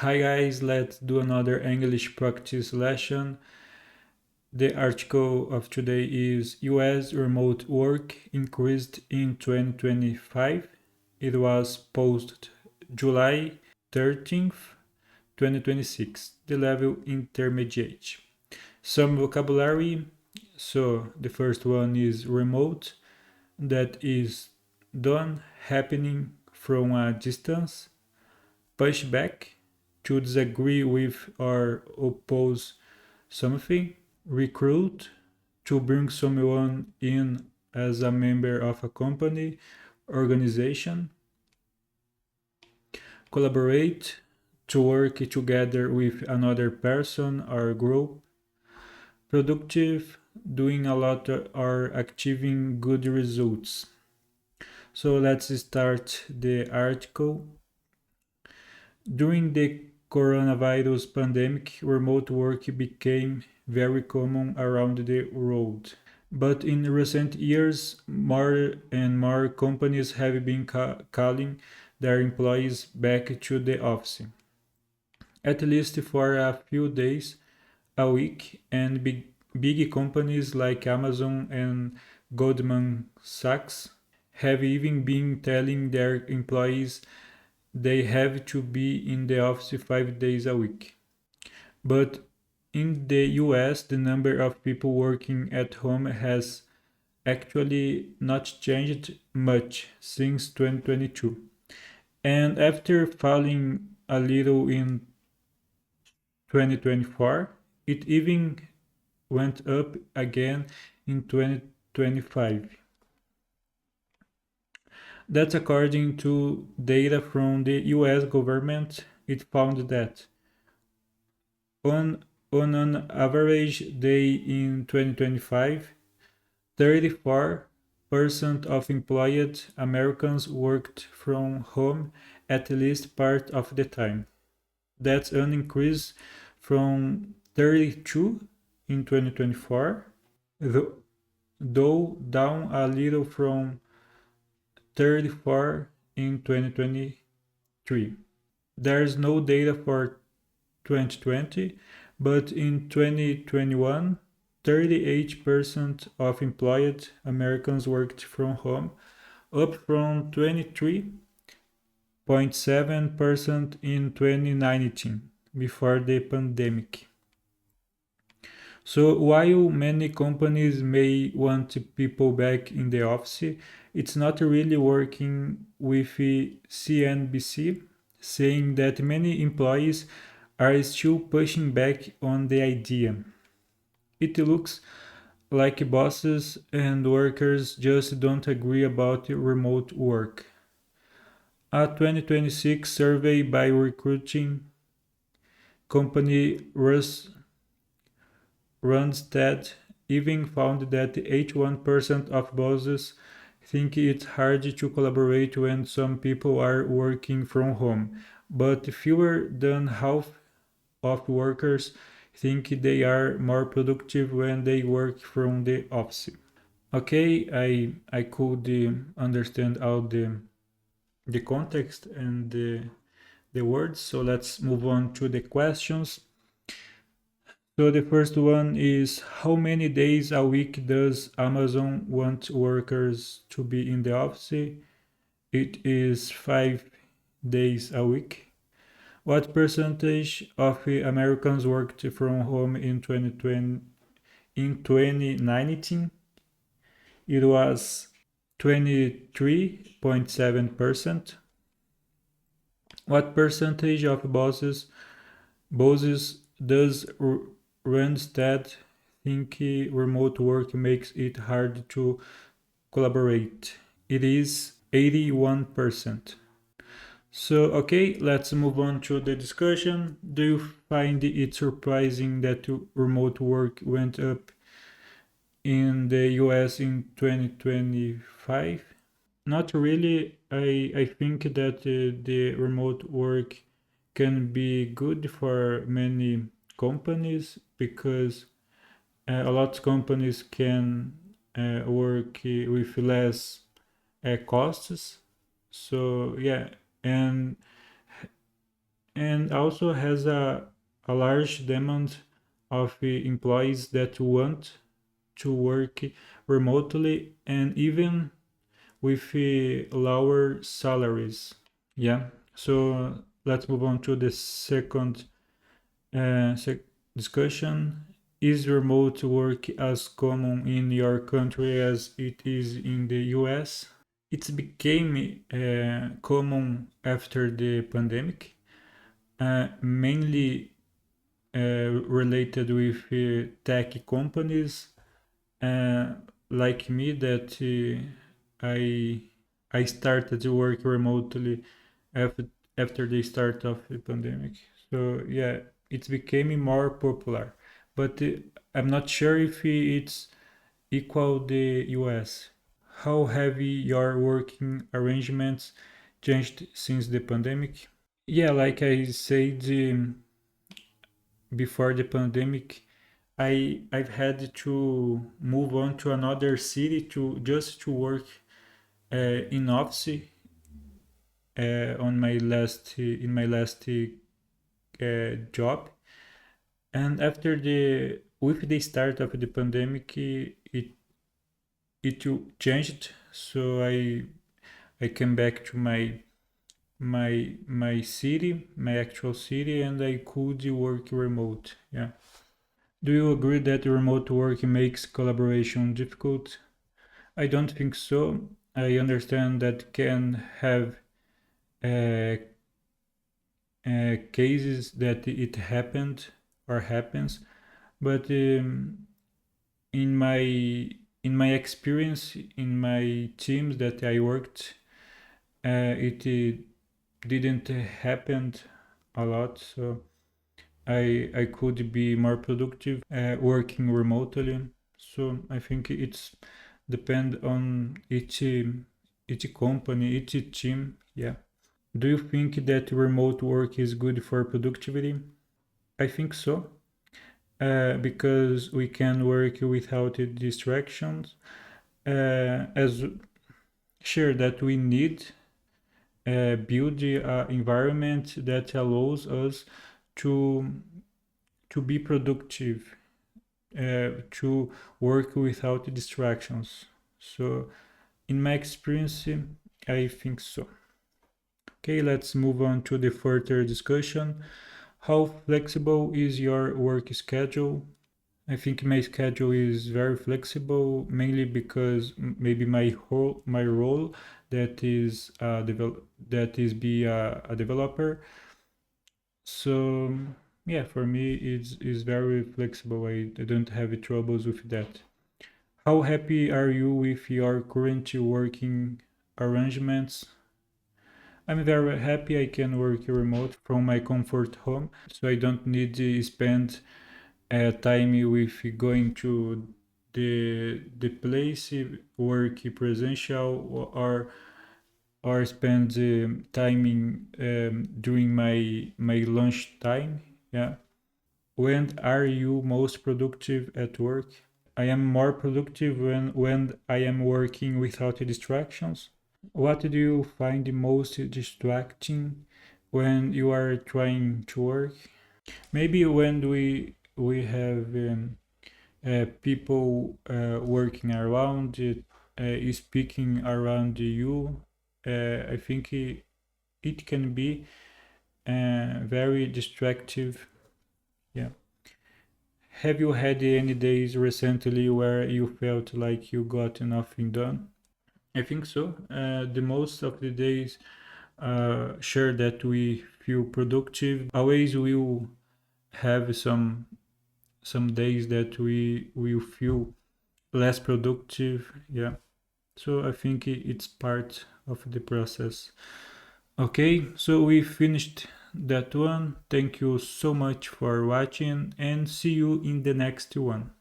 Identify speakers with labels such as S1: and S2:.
S1: Hi guys, let's do another English practice lesson. The article of today is US remote work increased in 2025. It was posted July 13th, 2026. The level intermediate. Some vocabulary. So the first one is remote, that is done happening from a distance. Pushback, to disagree with or oppose something. Recruit, to bring someone in as a member of a company, organization. Collaborate, to work together with another person or group. Productive, doing a lot or achieving good results. So let's start the article. During the coronavirus pandemic, remote work became very common around the world. But in recent years, more and more companies have been calling their employees back to the office, at least for a few days a week, and big companies like Amazon and Goldman Sachs have even been telling their employees they have to be in the office 5 days a week. But in the US, the number of people working at home has actually not changed much since 2022. And after falling a little in 2024, it even went up again in 2025. That's according to data from the US government. It found that on an average day in 2025, 34% of employed Americans worked from home at least part of the time. That's an increase from 32 in 2024, though down a little from 34 in 2023. There's no data for 2020, but in 2021, 38% of employed Americans worked from home, up from 23.7% in 2019, before the pandemic. So while many companies may want people back in the office, it's not really working with CNBC, saying that many employees are still pushing back on the idea. It looks like bosses and workers just don't agree about remote work. A 2026 survey by recruiting company Randstad even found that 81% of bosses think it's hard to collaborate when some people are working from home, but fewer than half of workers think they are more productive when they work from the office. Okay, I could understand all the context and the words, so let's move on to the questions. So the first one is, how many days a week does Amazon want workers to be in the office? It is 5 days a week. What percentage of Americans worked from home in 2020? In 2019, it was 23.7%. What percentage of bosses does Randstad think remote work makes it hard to collaborate? It is 81%. So, okay, let's move on to the discussion. Do you find it surprising that remote work went up in the US in 2025? Not really. I think that the remote work can be good for many companies because a lot of companies can work with less costs. So yeah, and and also has a large demand of employees that want to work remotely and even with lower salaries. Yeah. So let's move on to the second discussion. Is remote work as common in your country as it is in the US? It became common after the pandemic, mainly related with tech companies uh, like me that I started to work remotely after after the start of the pandemic. So yeah, it's becoming more popular, but I'm not sure if it's equal the US. How have your working arrangements changed since the pandemic? Yeah, like I said before the pandemic, I've had to move on to another city to just to work in office on my last in my last job. And after the with the start of the pandemic, it changed. So I came back to my city, my actual city, and I could work remote. Yeah. Do you agree that remote work makes collaboration difficult? I don't think so. I understand that can have uh, cases that it happened or happens, but in my in my experience in my teams that I worked, it didn't happen a lot. So I could be more productive working remotely. So I think it's depend on each company, each team. Yeah. Do you think that remote work is good for productivity? I think so, because we can work without distractions. As sure that we need build an environment that allows us to be productive, to work without distractions. So, in my experience, I think so. Okay, let's move on to the further discussion. How flexible is your work schedule? I think my schedule is very flexible, mainly because maybe my role that is that is be a developer. So yeah, for me it's very flexible. I don't have troubles with that. How happy are you with your current working arrangements? I'm very happy I can work remote from my comfort home, so I don't need to spend time with going to the place, work presential, or spend time in during my lunch time. Yeah. When are you most productive at work? I am more productive when I am working without distractions. What do you find the most distracting when you are trying to work? Maybe when we have people working around it, speaking around you. I think it can be very distractive. Yeah. Have you had any days recently where you felt like you got nothing done? I think so. The most of the days sure that we feel productive. Always will have some days that we will feel less productive. Yeah. So I think it's part of the process. Okay, so we finished that one. Thank you so much for watching and see you in the next one.